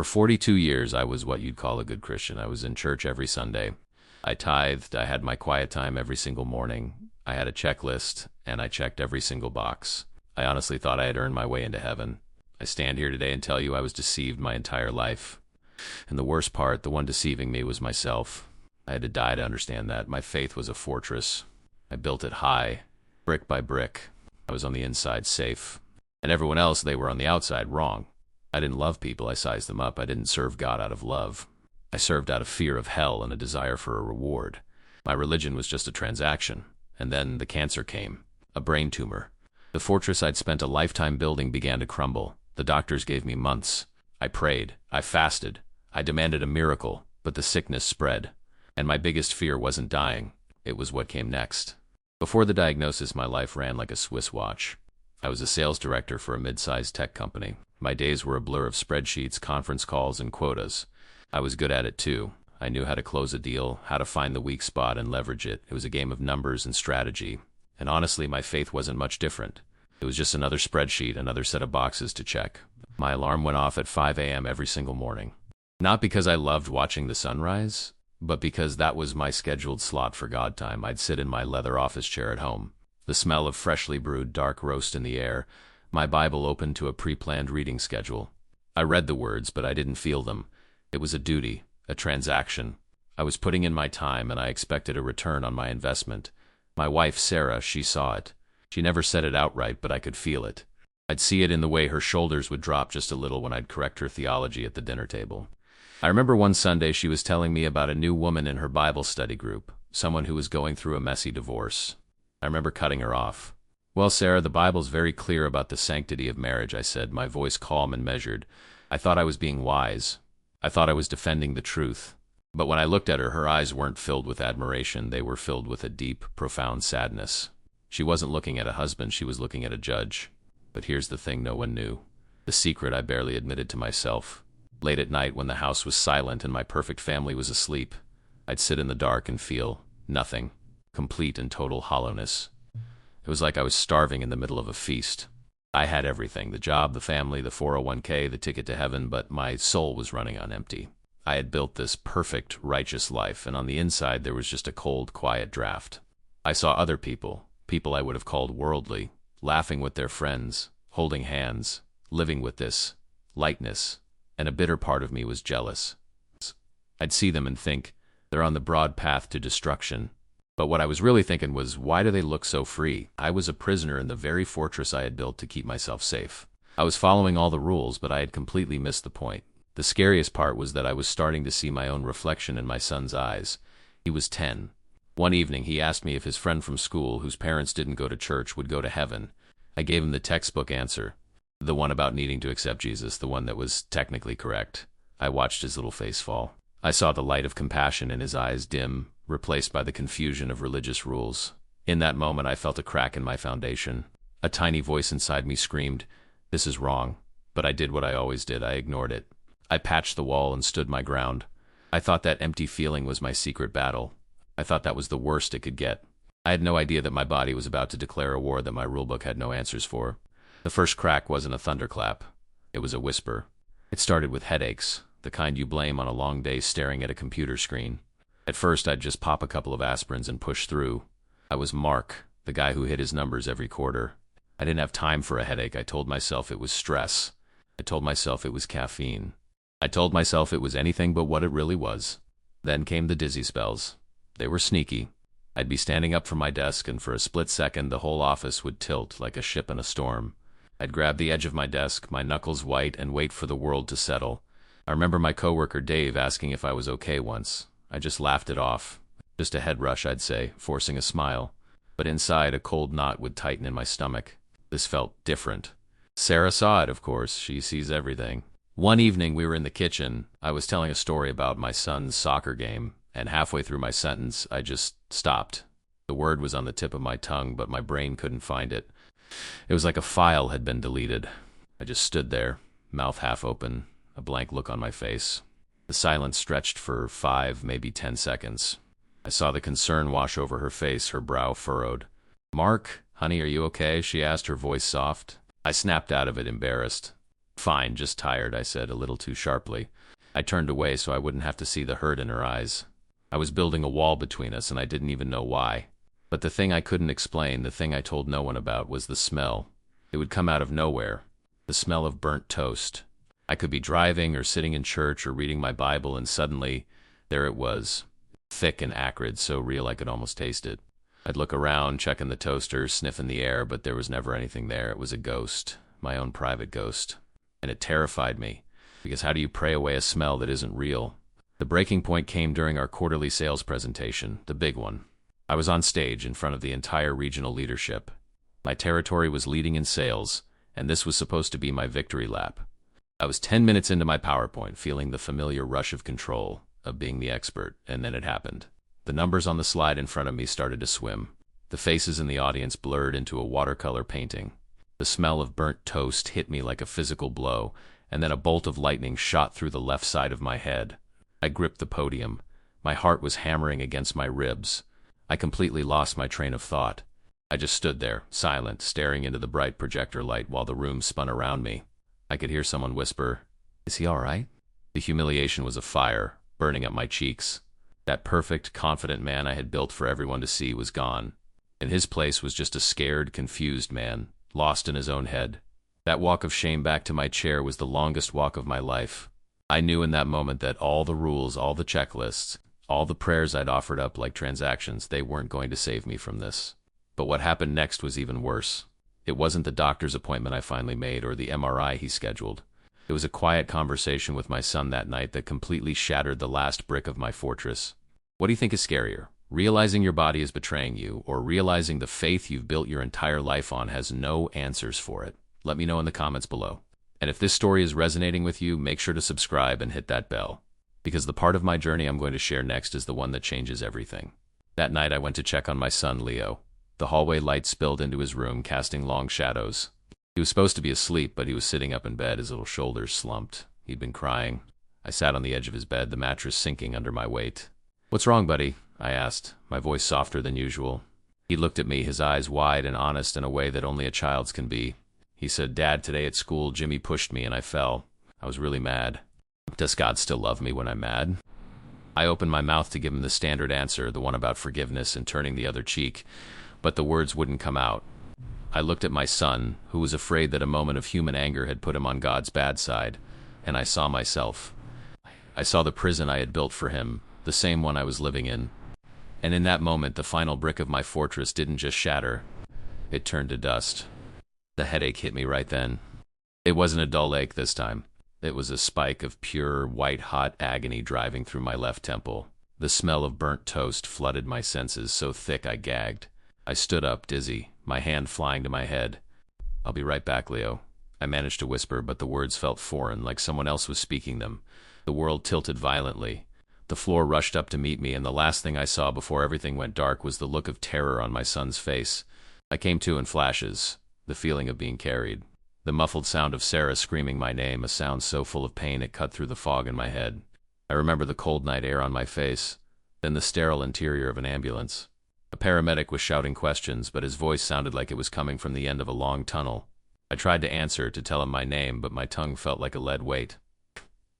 For 42 years, I was what you'd call a good Christian. I was in church every Sunday. I tithed, I had my quiet time every single morning. I had a checklist, and I checked every single box. I honestly thought I had earned my way into heaven. I stand here today and tell you I was deceived my entire life. And the worst part, the one deceiving me, was myself. I had to die to understand that. My faith was a fortress. I built it high, brick by brick. I was on the inside safe. And everyone else, they were on the outside wrong. I didn't love people, I sized them up. I didn't serve God out of love. I served out of fear of hell and a desire for a reward. My religion was just a transaction. And then the cancer came, a brain tumor. The fortress I'd spent a lifetime building began to crumble. The doctors gave me months. I prayed. I fasted. I demanded a miracle, but the sickness spread. And my biggest fear wasn't dying. It was what came next. Before the diagnosis, my life ran like a Swiss watch. I was a sales director for a mid-sized tech company. My days were a blur of spreadsheets, conference calls, and quotas. I was good at it too. I knew how to close a deal, how to find the weak spot and leverage it. It was a game of numbers and strategy. And honestly, my faith wasn't much different. It was just another spreadsheet, another set of boxes to check. My alarm went off at 5 a.m. every single morning. Not because I loved watching the sunrise, but because that was my scheduled slot for God time. I'd sit in my leather office chair at home, the smell of freshly brewed dark roast in the air, my Bible open to a pre-planned reading schedule. I read the words, but I didn't feel them. It was a duty, a transaction. I was putting in my time, and I expected a return on my investment. My wife, Sarah, she saw it. She never said it outright, but I could feel it. I'd see it in the way her shoulders would drop just a little when I'd correct her theology at the dinner table. I remember one Sunday she was telling me about a new woman in her Bible study group, someone who was going through a messy divorce. I remember cutting her off. "Well, Sarah, the Bible's very clear about the sanctity of marriage," I said, my voice calm and measured. I thought I was being wise. I thought I was defending the truth. But when I looked at her, her eyes weren't filled with admiration. They were filled with a deep, profound sadness. She wasn't looking at a husband, she was looking at a judge. But here's the thing no one knew. The secret I barely admitted to myself. Late at night, when the house was silent and my perfect family was asleep, I'd sit in the dark and feel nothing. Complete and total hollowness. It was like I was starving in the middle of a feast. I had everything, the job, the family, the 401k, the ticket to heaven, but my soul was running on empty. I had built this perfect, righteous life, and on the inside there was just a cold, quiet draft. I saw other people I would have called worldly, laughing with their friends, holding hands, living with this lightness, and a bitter part of me was jealous. I'd see them and think, they're on the broad path to destruction. But what I was really thinking was, why do they look so free? I was a prisoner in the very fortress I had built to keep myself safe. I was following all the rules, but I had completely missed the point. The scariest part was that I was starting to see my own reflection in my son's eyes. He was 10. One evening, he asked me if his friend from school, whose parents didn't go to church, would go to heaven. I gave him the textbook answer. The one about needing to accept Jesus, the one that was technically correct. I watched his little face fall. I saw the light of compassion in his eyes dim, replaced by the confusion of religious rules. In that moment, I felt a crack in my foundation. A tiny voice inside me screamed, "This is wrong." But I did what I always did. I ignored it. I patched the wall and stood my ground. I thought that empty feeling was my secret battle. I thought that was the worst it could get. I had no idea that my body was about to declare a war that my rulebook had no answers for. The first crack wasn't a thunderclap. It was a whisper. It started with headaches, the kind you blame on a long day staring at a computer screen. At first, I'd just pop a couple of aspirins and push through. I was Mark, the guy who hit his numbers every quarter. I didn't have time for a headache. I told myself it was stress. I told myself it was caffeine. I told myself it was anything but what it really was. Then came the dizzy spells. They were sneaky. I'd be standing up from my desk, and for a split second, the whole office would tilt like a ship in a storm. I'd grab the edge of my desk, my knuckles white, and wait for the world to settle. I remember my coworker Dave asking if I was okay once. I just laughed it off. Just a head rush, I'd say, forcing a smile. But inside, a cold knot would tighten in my stomach. This felt different. Sarah saw it, of course. She sees everything. One evening, we were in the kitchen. I was telling a story about my son's soccer game, and halfway through my sentence, I just stopped. The word was on the tip of my tongue, but my brain couldn't find it. It was like a file had been deleted. I just stood there, mouth half open, a blank look on my face. The silence stretched for 5, maybe 10 seconds. I saw the concern wash over her face, her brow furrowed. "Mark, honey, are you okay?" she asked, her voice soft. I snapped out of it, embarrassed. Fine, just tired, I said, a little too sharply. I turned away so I wouldn't have to see the hurt in her eyes. I was building a wall between us, and I didn't even know why. But the thing I couldn't explain, the thing I told no one about, was the smell. It would come out of nowhere. The smell of burnt toast. I could be driving or sitting in church or reading my Bible, and suddenly, there it was. Thick and acrid, so real I could almost taste it. I'd look around, checking the toaster, sniffing the air, but there was never anything there. It was a ghost, my own private ghost. And it terrified me, because how do you pray away a smell that isn't real? The breaking point came during our quarterly sales presentation, the big one. I was on stage in front of the entire regional leadership. My territory was leading in sales, and this was supposed to be my victory lap. I was 10 minutes into my PowerPoint, feeling the familiar rush of control, of being the expert, and then it happened. The numbers on the slide in front of me started to swim. The faces in the audience blurred into a watercolor painting. The smell of burnt toast hit me like a physical blow, and then a bolt of lightning shot through the left side of my head. I gripped the podium. My heart was hammering against my ribs. I completely lost my train of thought. I just stood there, silent, staring into the bright projector light while the room spun around me. I could hear someone whisper, "Is he all right?" The humiliation was a fire, burning up my cheeks. That perfect, confident man I had built for everyone to see was gone. In his place was just a scared, confused man, lost in his own head. That walk of shame back to my chair was the longest walk of my life. I knew in that moment that all the rules, all the checklists, all the prayers I'd offered up like transactions, they weren't going to save me from this. But what happened next was even worse. It wasn't the doctor's appointment I finally made or the MRI he scheduled. It was a quiet conversation with my son that night that completely shattered the last brick of my fortress. What do you think is scarier? Realizing your body is betraying you, or realizing the faith you've built your entire life on has no answers for it? Let me know in the comments below. And if this story is resonating with you, make sure to subscribe and hit that bell. Because the part of my journey I'm going to share next is the one that changes everything. That night I went to check on my son, Leo. The hallway light spilled into his room, casting long shadows. He was supposed to be asleep, but he was sitting up in bed, his little shoulders slumped. He'd been crying. I sat on the edge of his bed, the mattress sinking under my weight. "What's wrong, buddy?" I asked, my voice softer than usual. He looked at me, his eyes wide and honest in a way that only a child's can be. He said, "Dad, today at school, Jimmy pushed me and I fell. I was really mad." Does God still love me when I'm mad? I opened my mouth to give him the standard answer, the one about forgiveness and turning the other cheek, but the words wouldn't come out. I looked at my son, who was afraid that a moment of human anger had put him on God's bad side, and I saw myself. I saw the prison I had built for him, the same one I was living in. And in that moment, the final brick of my fortress didn't just shatter, it turned to dust. The headache hit me right then. It wasn't a dull ache this time. It was a spike of pure, white-hot agony driving through my left temple. The smell of burnt toast flooded my senses, so thick I gagged. I stood up, dizzy, my hand flying to my head. "I'll be right back, Leo." I managed to whisper, but the words felt foreign, like someone else was speaking them. The world tilted violently. The floor rushed up to meet me, and the last thing I saw before everything went dark was the look of terror on my son's face. I came to in flashes, the feeling of being carried. The muffled sound of Sarah screaming my name, a sound so full of pain it cut through the fog in my head. I remember the cold night air on my face, then the sterile interior of an ambulance. A paramedic was shouting questions, but his voice sounded like it was coming from the end of a long tunnel. I tried to answer, to tell him my name, but my tongue felt like a lead weight.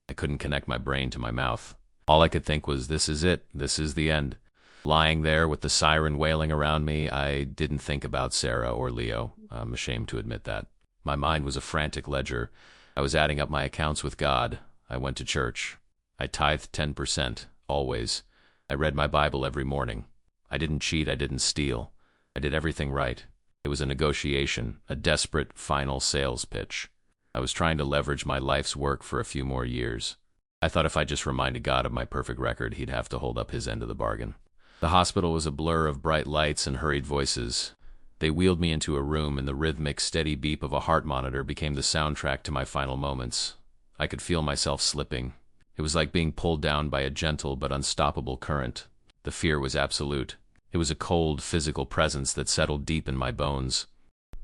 I couldn't connect my brain to my mouth. All I could think was, this is it, this is the end. Lying there with the siren wailing around me, I didn't think about Sarah or Leo. I'm ashamed to admit that. My mind was a frantic ledger. I was adding up my accounts with God. I went to church. I tithed 10%, always. I read my Bible every morning. I didn't cheat, I didn't steal. I did everything right. It was a negotiation, a desperate, final sales pitch. I was trying to leverage my life's work for a few more years. I thought if I just reminded God of my perfect record, he'd have to hold up his end of the bargain. The hospital was a blur of bright lights and hurried voices. They wheeled me into a room, and the rhythmic, steady beep of a heart monitor became the soundtrack to my final moments. I could feel myself slipping. It was like being pulled down by a gentle but unstoppable current. The fear was absolute. It was a cold, physical presence that settled deep in my bones.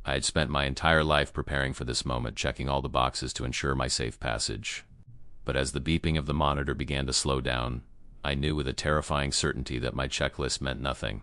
I had spent my entire life preparing for this moment, checking all the boxes to ensure my safe passage. But as the beeping of the monitor began to slow down, I knew with a terrifying certainty that my checklist meant nothing.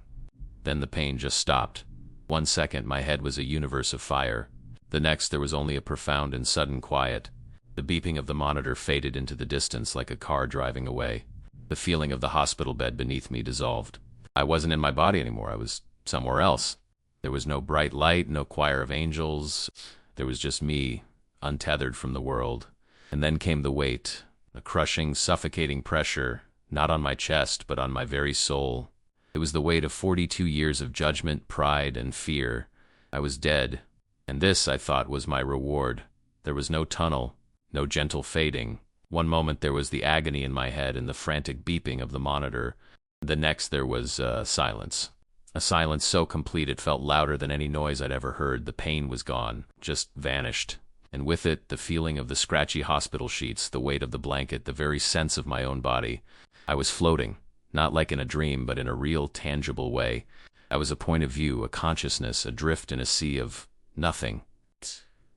Then the pain just stopped. 1 second, my head was a universe of fire. The next, there was only a profound and sudden quiet. The beeping of the monitor faded into the distance like a car driving away. The feeling of the hospital bed beneath me dissolved. I wasn't in my body anymore. I was somewhere else. There was no bright light, no choir of angels. There was just me, untethered from the world. And then came the weight, a crushing, suffocating pressure, not on my chest, but on my very soul. It was the weight of 42 years of judgment, pride, and fear. I was dead, and this, I thought, was my reward. There was no tunnel, no gentle fading. One moment there was the agony in my head and the frantic beeping of the monitor. The next there was silence. A silence so complete it felt louder than any noise I'd ever heard. The pain was gone, just vanished. And with it, the feeling of the scratchy hospital sheets, the weight of the blanket, the very sense of my own body. I was floating, not like in a dream, but in a real, tangible way. I was a point of view, a consciousness, adrift in a sea of nothing.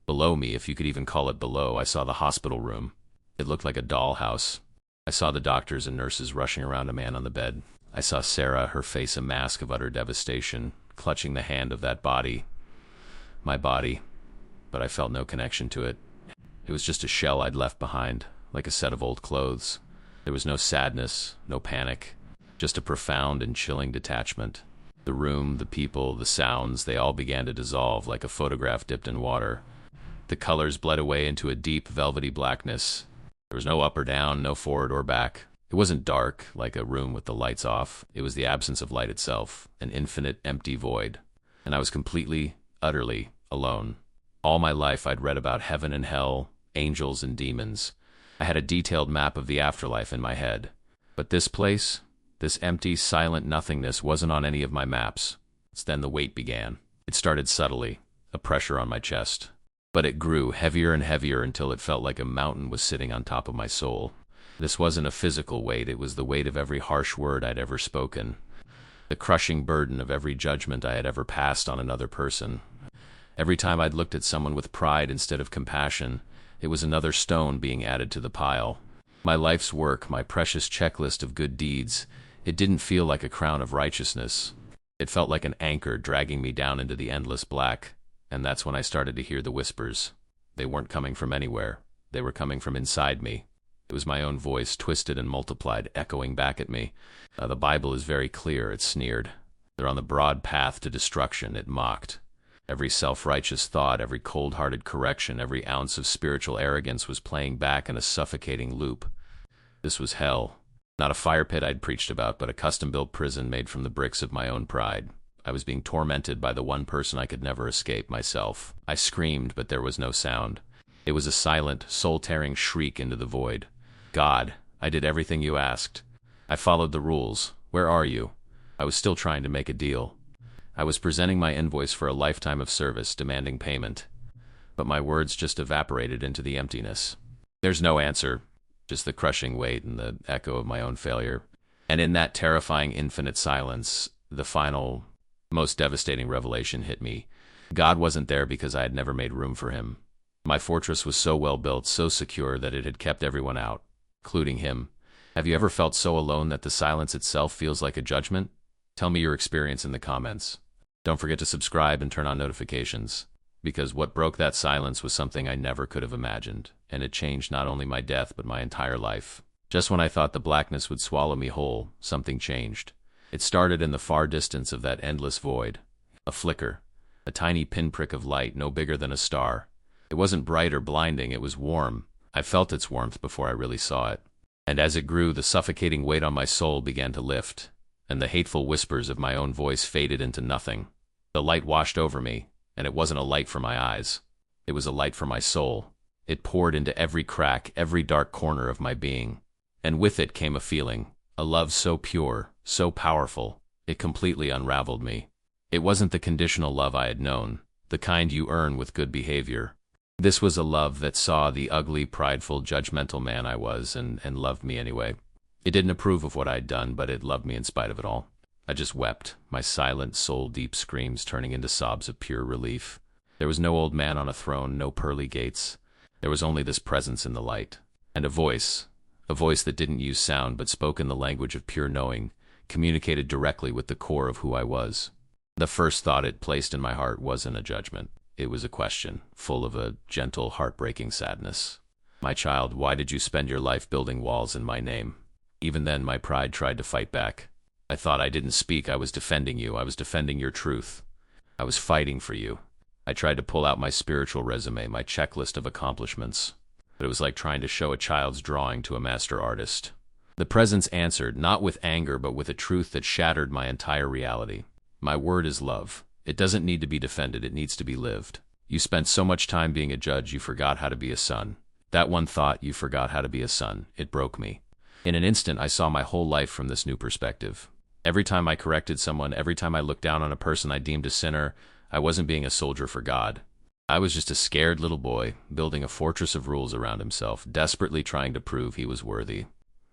Below me, if you could even call it below, I saw the hospital room. It looked like a dollhouse. I saw the doctors and nurses rushing around a man on the bed. I saw Sarah, her face a mask of utter devastation, clutching the hand of that body. My body. But I felt no connection to it. It was just a shell I'd left behind, like a set of old clothes. There was no sadness, no panic, just a profound and chilling detachment. The room, the people, the sounds, they all began to dissolve like a photograph dipped in water. The colors bled away into a deep, velvety blackness. There was no up or down, no forward or back. It wasn't dark, like a room with the lights off. It was the absence of light itself, an infinite, empty void. And I was completely, utterly alone. All my life I'd read about heaven and hell, angels and demons. I had a detailed map of the afterlife in my head. But this place, this empty, silent nothingness wasn't on any of my maps. It's then the weight began. It started subtly, a pressure on my chest. But it grew heavier and heavier until it felt like a mountain was sitting on top of my soul. This wasn't a physical weight, it was the weight of every harsh word I'd ever spoken. The crushing burden of every judgment I had ever passed on another person. Every time I'd looked at someone with pride instead of compassion, it was another stone being added to the pile. My life's work, my precious checklist of good deeds, it didn't feel like a crown of righteousness. It felt like an anchor dragging me down into the endless black, and that's when I started to hear the whispers. They weren't coming from anywhere. They were coming from inside me. It was my own voice, twisted and multiplied, echoing back at me. The Bible is very clear, it sneered. They're on the broad path to destruction, it mocked. Every self-righteous thought, every cold-hearted correction, every ounce of spiritual arrogance was playing back in a suffocating loop. This was hell. Not a fire pit I'd preached about, but a custom-built prison made from the bricks of my own pride. I was being tormented by the one person I could never escape, myself. I screamed, but there was no sound. It was a silent, soul-tearing shriek into the void. God, I did everything you asked. I followed the rules. Where are you? I was still trying to make a deal. I was presenting my invoice for a lifetime of service, demanding payment. But my words just evaporated into the emptiness. There's no answer, just the crushing weight and the echo of my own failure. And in that terrifying infinite silence, the final, most devastating revelation hit me. God wasn't there because I had never made room for him. My fortress was so well built, so secure that it had kept everyone out, including him. Have you ever felt so alone that the silence itself feels like a judgment? Tell me your experience in the comments. Don't forget to subscribe and turn on notifications, because what broke that silence was something I never could have imagined, and it changed not only my death but my entire life. Just when I thought the blackness would swallow me whole, something changed. It started in the far distance of that endless void. A flicker, a tiny pinprick of light no bigger than a star. It wasn't bright or blinding, it was warm. I felt its warmth before I really saw it. And as it grew, the suffocating weight on my soul began to lift, and the hateful whispers of my own voice faded into nothing. The light washed over me, and it wasn't a light for my eyes. It was a light for my soul. It poured into every crack, every dark corner of my being. And with it came a feeling, a love so pure, so powerful, it completely unraveled me. It wasn't the conditional love I had known, the kind you earn with good behavior. This was a love that saw the ugly, prideful, judgmental man I was and loved me anyway. It didn't approve of what I'd done, but it loved me in spite of it all. I just wept, my silent, soul-deep screams turning into sobs of pure relief. There was no old man on a throne, no pearly gates. There was only this presence in the light. And a voice that didn't use sound but spoke in the language of pure knowing, communicated directly with the core of who I was. The first thought it placed in my heart wasn't a judgment. It was a question, full of a gentle, heartbreaking sadness. My child, why did you spend your life building walls in my name? Even then, my pride tried to fight back. I thought I didn't speak. I was defending you. I was defending your truth. I was fighting for you. I tried to pull out my spiritual resume, my checklist of accomplishments. But it was like trying to show a child's drawing to a master artist. The presence answered, not with anger, but with a truth that shattered my entire reality. My word is love. It doesn't need to be defended. It needs to be lived. You spent so much time being a judge, you forgot how to be a son. That one thought, you forgot how to be a son. It broke me. In an instant, I saw my whole life from this new perspective. Every time I corrected someone, every time I looked down on a person I deemed a sinner, I wasn't being a soldier for God. I was just a scared little boy, building a fortress of rules around himself, desperately trying to prove he was worthy.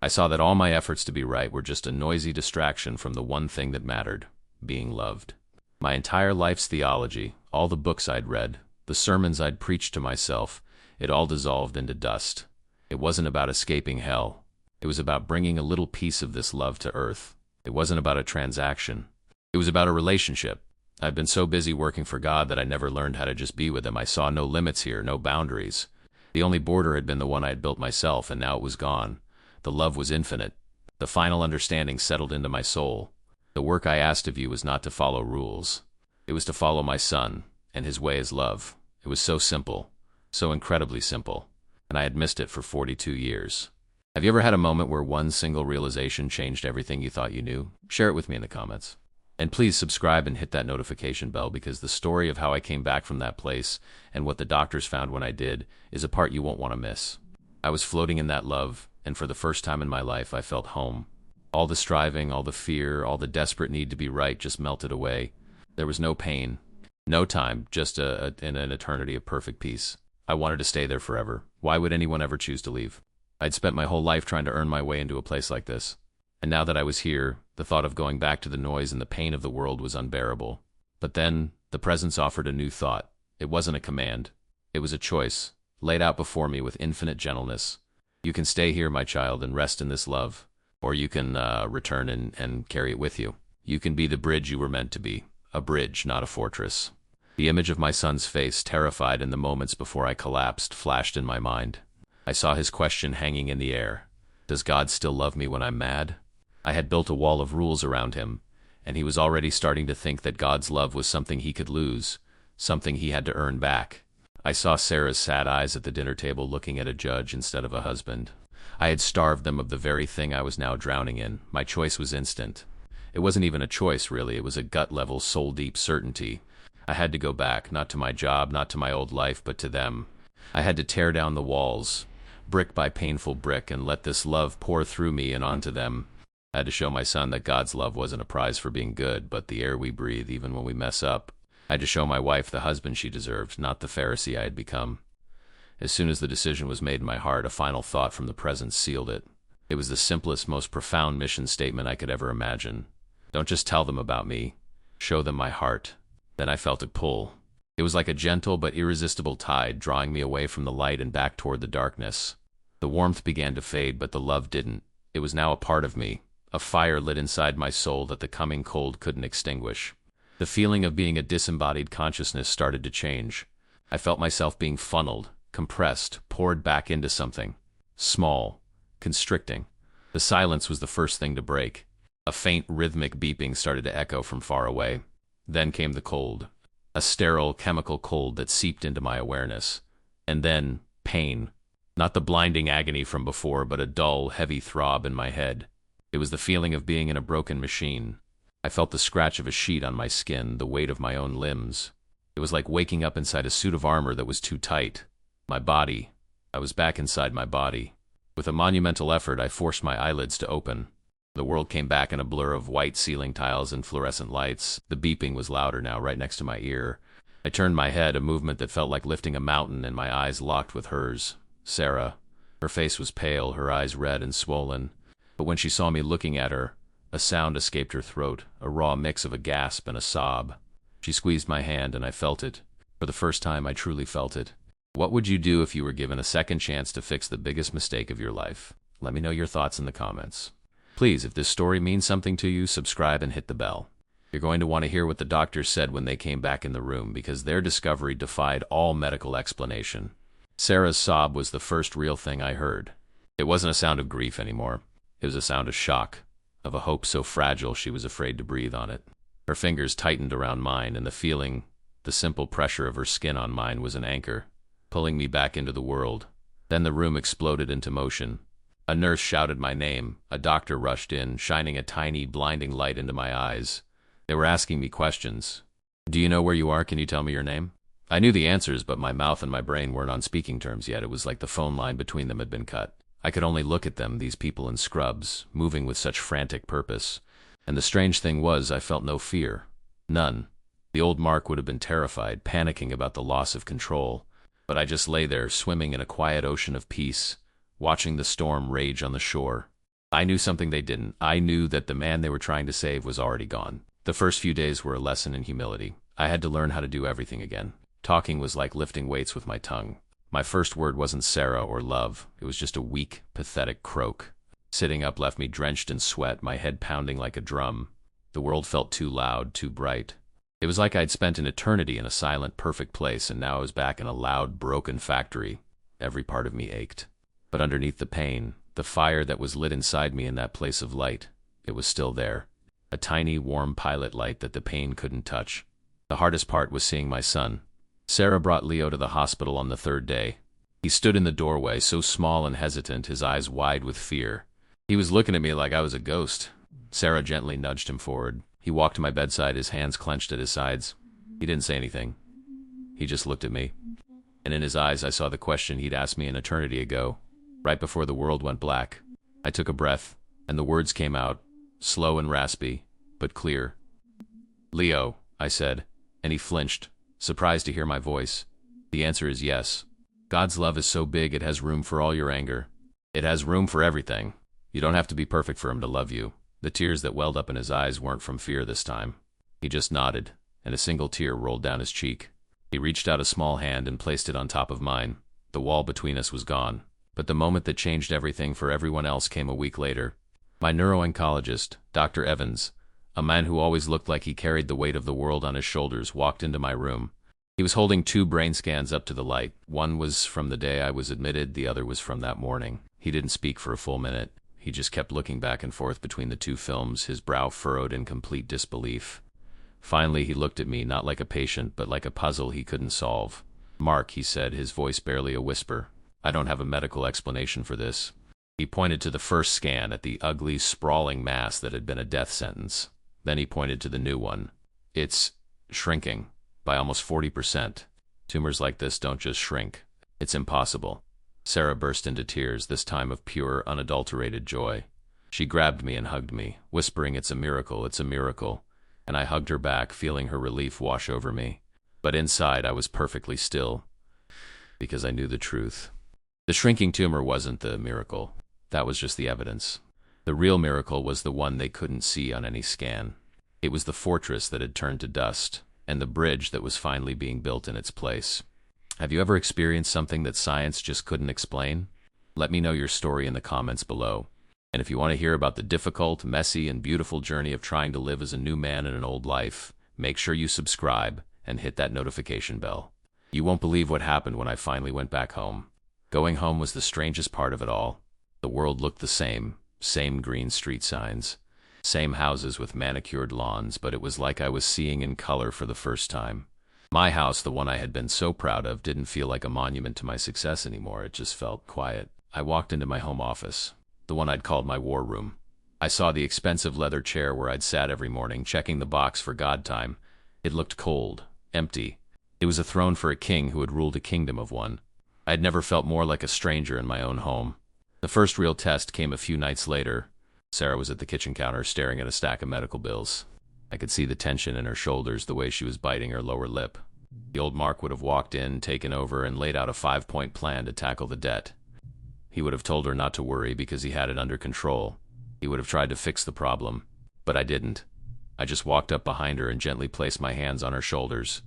I saw that all my efforts to be right were just a noisy distraction from the one thing that mattered, being loved. My entire life's theology, all the books I'd read, the sermons I'd preached to myself, it all dissolved into dust. It wasn't about escaping hell. It was about bringing a little piece of this love to earth. It wasn't about a transaction. It was about a relationship. I've been so busy working for God that I never learned how to just be with Him. I saw no limits here, no boundaries. The only border had been the one I had built myself, and now it was gone. The love was infinite. The final understanding settled into my soul. The work I asked of you was not to follow rules. It was to follow my Son, and His way is love. It was so simple, so incredibly simple, and I had missed it for 42 years. Have you ever had a moment where one single realization changed everything you thought you knew? Share it with me in the comments. And please subscribe and hit that notification bell, because the story of how I came back from that place and what the doctors found when I did is a part you won't want to miss. I was floating in that love, and for the first time in my life, I felt home. All the striving, all the fear, all the desperate need to be right just melted away. There was no pain, no time, just an eternity of perfect peace. I wanted to stay there forever. Why would anyone ever choose to leave? I'd spent my whole life trying to earn my way into a place like this. And now that I was here, the thought of going back to the noise and the pain of the world was unbearable. But then, the presence offered a new thought. It wasn't a command. It was a choice, laid out before me with infinite gentleness. You can stay here, my child, and rest in this love. Or you can return and carry it with you. You can be the bridge you were meant to be. A bridge, not a fortress. The image of my son's face, terrified in the moments before I collapsed, flashed in my mind. I saw his question hanging in the air. Does God still love me when I'm mad? I had built a wall of rules around him, and he was already starting to think that God's love was something he could lose, something he had to earn back. I saw Sarah's sad eyes at the dinner table looking at a judge instead of a husband. I had starved them of the very thing I was now drowning in. My choice was instant. It wasn't even a choice, really. It was a gut-level, soul-deep certainty. I had to go back, not to my job, not to my old life, but to them. I had to tear down the walls, brick by painful brick, and let this love pour through me and onto them. I had to show my son that God's love wasn't a prize for being good, but the air we breathe even when we mess up. I had to show my wife the husband she deserved, not the Pharisee I had become. As soon as the decision was made in my heart, a final thought from the presence sealed it. It was the simplest, most profound mission statement I could ever imagine. Don't just tell them about me. Show them my heart. Then I felt it pull. It was like a gentle but irresistible tide drawing me away from the light and back toward the darkness. The warmth began to fade, but the love didn't. It was now a part of me. A fire lit inside my soul that the coming cold couldn't extinguish. The feeling of being a disembodied consciousness started to change. I felt myself being funneled, compressed, poured back into something. Small, constricting. The silence was the first thing to break. A faint, rhythmic beeping started to echo from far away. Then came the cold. A sterile, chemical cold that seeped into my awareness. And then, pain. Not the blinding agony from before, but a dull, heavy throb in my head. It was the feeling of being in a broken machine. I felt the scratch of a sheet on my skin, the weight of my own limbs. It was like waking up inside a suit of armor that was too tight. My body. I was back inside my body. With a monumental effort, I forced my eyelids to open. The world came back in a blur of white ceiling tiles and fluorescent lights. The beeping was louder now, right next to my ear. I turned my head, a movement that felt like lifting a mountain, and my eyes locked with hers. Sarah. Her face was pale, her eyes red and swollen. But when she saw me looking at her, a sound escaped her throat, a raw mix of a gasp and a sob. She squeezed my hand, and I felt it. For the first time, I truly felt it. What would you do if you were given a second chance to fix the biggest mistake of your life? Let me know your thoughts in the comments. Please, if this story means something to you, subscribe and hit the bell. You're going to want to hear what the doctors said when they came back in the room, because their discovery defied all medical explanation. Sarah's sob was the first real thing I heard. It wasn't a sound of grief anymore. It was a sound of shock, of a hope so fragile she was afraid to breathe on it. Her fingers tightened around mine, and the simple pressure of her skin on mine was an anchor, pulling me back into the world. Then the room exploded into motion. A nurse shouted my name. A doctor rushed in, shining a tiny, blinding light into my eyes. They were asking me questions. "Do you know where you are? Can you tell me your name?" I knew the answers, but my mouth and my brain weren't on speaking terms yet. It was like the phone line between them had been cut. I could only look at them, these people in scrubs, moving with such frantic purpose. And the strange thing was, I felt no fear. None. The old Mark would have been terrified, panicking about the loss of control. But I just lay there, swimming in a quiet ocean of peace, watching the storm rage on the shore. I knew something they didn't. I knew that the man they were trying to save was already gone. The first few days were a lesson in humility. I had to learn how to do everything again. Talking was like lifting weights with my tongue. My first word wasn't Sarah or love. It was just a weak, pathetic croak. Sitting up left me drenched in sweat, my head pounding like a drum. The world felt too loud, too bright. It was like I'd spent an eternity in a silent, perfect place, and now I was back in a loud, broken factory. Every part of me ached. But underneath the pain, the fire that was lit inside me in that place of light, it was still there. A tiny, warm pilot light that the pain couldn't touch. The hardest part was seeing my son. Sarah brought Leo to the hospital on the third day. He stood in the doorway, so small and hesitant, his eyes wide with fear. He was looking at me like I was a ghost. Sarah gently nudged him forward. He walked to my bedside, his hands clenched at his sides. He didn't say anything. He just looked at me. And in his eyes I saw the question he'd asked me an eternity ago, right before the world went black. I took a breath, and the words came out, slow and raspy, but clear. "Leo," I said, and he flinched, surprised to hear my voice. "The answer is yes. God's love is so big it has room for all your anger. It has room for everything. You don't have to be perfect for him to love you." The tears that welled up in his eyes weren't from fear this time. He just nodded, and a single tear rolled down his cheek. He reached out a small hand and placed it on top of mine. The wall between us was gone. But the moment that changed everything for everyone else came a week later. My neuro-oncologist, Dr. Evans, a man who always looked like he carried the weight of the world on his shoulders, walked into my room. He was holding 2 brain scans up to the light. One was from the day I was admitted, the other was from that morning. He didn't speak for a full minute. He just kept looking back and forth between the 2 films, his brow furrowed in complete disbelief. Finally, he looked at me, not like a patient, but like a puzzle he couldn't solve. "Mark," he said, his voice barely a whisper, "I don't have a medical explanation for this." He pointed to the first scan, at the ugly, sprawling mass that had been a death sentence. Then he pointed to the new one. "It's shrinking by almost 40%. Tumors like this don't just shrink. It's impossible." Sarah burst into tears, this time of pure, unadulterated joy. She grabbed me and hugged me, whispering, "It's a miracle, it's a miracle." And I hugged her back, feeling her relief wash over me. But inside I was perfectly still, because I knew the truth. The shrinking tumor wasn't the miracle. That was just the evidence. The real miracle was the one they couldn't see on any scan. It was the fortress that had turned to dust, and the bridge that was finally being built in its place. Have you ever experienced something that science just couldn't explain? Let me know your story in the comments below. And if you want to hear about the difficult, messy, and beautiful journey of trying to live as a new man in an old life, make sure you subscribe and hit that notification bell. You won't believe what happened when I finally went back home. Going home was the strangest part of it all. The world looked the same green street signs, same houses with manicured lawns, but it was like I was seeing in color for the first time. My house, the one I had been so proud of, didn't feel like a monument to my success anymore. It just felt quiet. I walked into my home office, the one I'd called my war room. I saw the expensive leather chair where I'd sat every morning, checking the box for God time. It looked cold, empty. It was a throne for a king who had ruled a kingdom of one. I had never felt more like a stranger in my own home. The first real test came a few nights later. Sarah was at the kitchen counter staring at a stack of medical bills. I could see the tension in her shoulders, the way she was biting her lower lip. The old Mark would have walked in, taken over, and laid out a 5-point plan to tackle the debt. He would have told her not to worry because he had it under control. He would have tried to fix the problem. But I didn't. I just walked up behind her and gently placed my hands on her shoulders.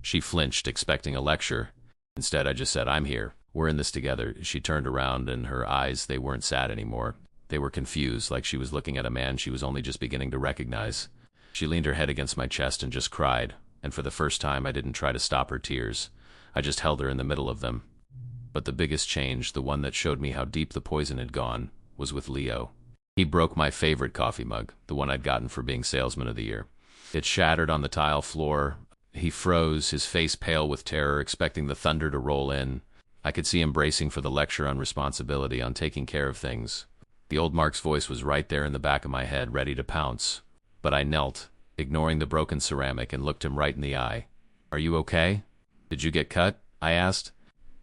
She flinched, expecting a lecture. Instead, I just said, "I'm here. We're in this together." She turned around, and her eyes, they weren't sad anymore. They were confused, like she was looking at a man she was only just beginning to recognize. She leaned her head against my chest and just cried, and for the first time I didn't try to stop her tears. I just held her in the middle of them. But the biggest change, the one that showed me how deep the poison had gone, was with Leo. He broke my favorite coffee mug, the one I'd gotten for being Salesman of the Year. It shattered on the tile floor. He froze, his face pale with terror, expecting the thunder to roll in. I could see him bracing for the lecture on responsibility, on taking care of things. The old Mark's voice was right there in the back of my head, ready to pounce. But I knelt, ignoring the broken ceramic, and looked him right in the eye. "Are you okay? Did you get cut?" I asked.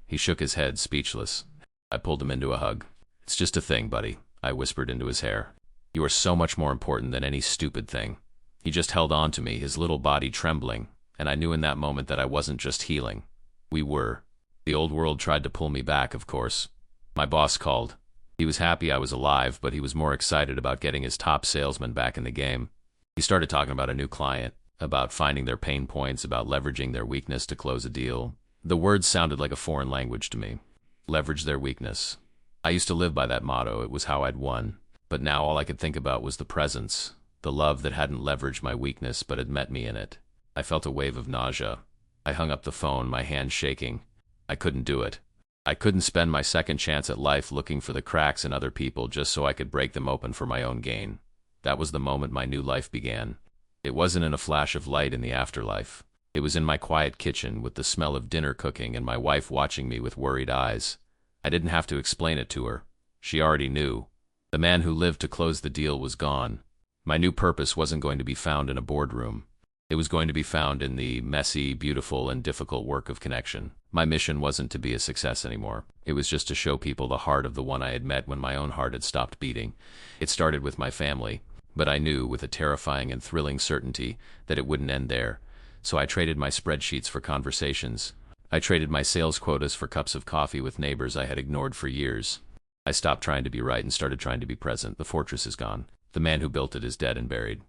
He shook his head, speechless. I pulled him into a hug. "It's just a thing, buddy," I whispered into his hair. "You are so much more important than any stupid thing." He just held on to me, his little body trembling, and I knew in that moment that I wasn't just healing. We were. The old world tried to pull me back, of course. My boss called. He was happy I was alive, but he was more excited about getting his top salesman back in the game. He started talking about a new client, about finding their pain points, about leveraging their weakness to close a deal. The words sounded like a foreign language to me. Leverage their weakness. I used to live by that motto. It was how I'd won. But now all I could think about was the presence, the love that hadn't leveraged my weakness but had met me in it. I felt a wave of nausea. I hung up the phone, my hand shaking. I couldn't do it. I couldn't spend my second chance at life looking for the cracks in other people just so I could break them open for my own gain. That was the moment my new life began. It wasn't in a flash of light in the afterlife. It was in my quiet kitchen with the smell of dinner cooking and my wife watching me with worried eyes. I didn't have to explain it to her. She already knew. The man who lived to close the deal was gone. My new purpose wasn't going to be found in a boardroom. It was going to be found in the messy, beautiful, and difficult work of connection. My mission wasn't to be a success anymore. It was just to show people the heart of the one I had met when my own heart had stopped beating. It started with my family, but I knew with a terrifying and thrilling certainty that it wouldn't end there. So I traded my spreadsheets for conversations. I traded my sales quotas for cups of coffee with neighbors I had ignored for years. I stopped trying to be right and started trying to be present. The fortress is gone. The man who built it is dead and buried.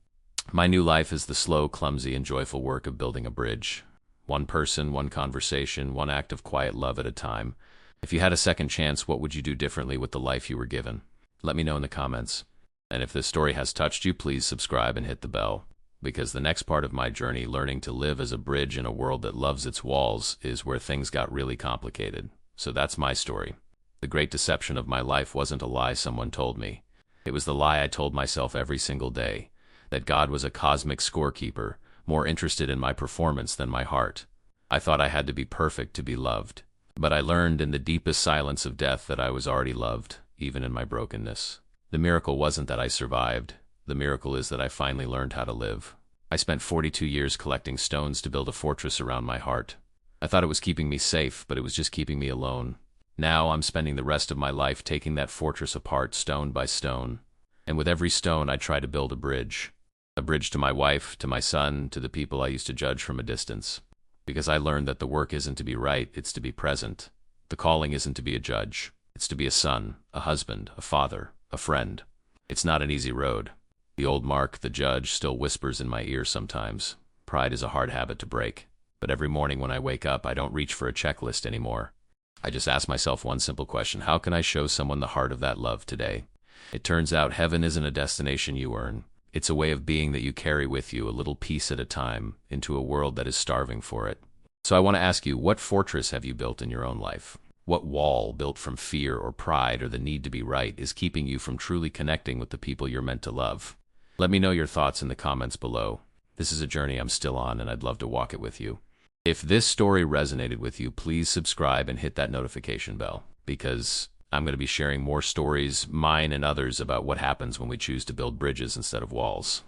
My new life is the slow, clumsy, and joyful work of building a bridge. One person, one conversation, one act of quiet love at a time. If you had a second chance, what would you do differently with the life you were given? Let me know in the comments. And if this story has touched you, please subscribe and hit the bell. Because the next part of my journey, learning to live as a bridge in a world that loves its walls, is where things got really complicated. So that's my story. The great deception of my life wasn't a lie someone told me. It was the lie I told myself every single day. That God was a cosmic scorekeeper, more interested in my performance than my heart. I thought I had to be perfect to be loved. But I learned in the deepest silence of death that I was already loved, even in my brokenness. The miracle wasn't that I survived. The miracle is that I finally learned how to live. I spent 42 years collecting stones to build a fortress around my heart. I thought it was keeping me safe, but it was just keeping me alone. Now I'm spending the rest of my life taking that fortress apart stone by stone. And with every stone I try to build a bridge. A bridge to my wife, to my son, to the people I used to judge from a distance. Because I learned that the work isn't to be right, it's to be present. The calling isn't to be a judge. It's to be a son, a husband, a father, a friend. It's not an easy road. The old Mark, the judge, still whispers in my ear sometimes. Pride is a hard habit to break. But every morning when I wake up, I don't reach for a checklist anymore. I just ask myself one simple question: how can I show someone the heart of that love today? It turns out heaven isn't a destination you earn. It's a way of being that you carry with you, a little piece at a time, into a world that is starving for it. So I want to ask you, what fortress have you built in your own life? What wall, built from fear or pride or the need to be right, is keeping you from truly connecting with the people you're meant to love? Let me know your thoughts in the comments below. This is a journey I'm still on, and I'd love to walk it with you. If this story resonated with you, please subscribe and hit that notification bell, because I'm going to be sharing more stories, mine and others, about what happens when we choose to build bridges instead of walls.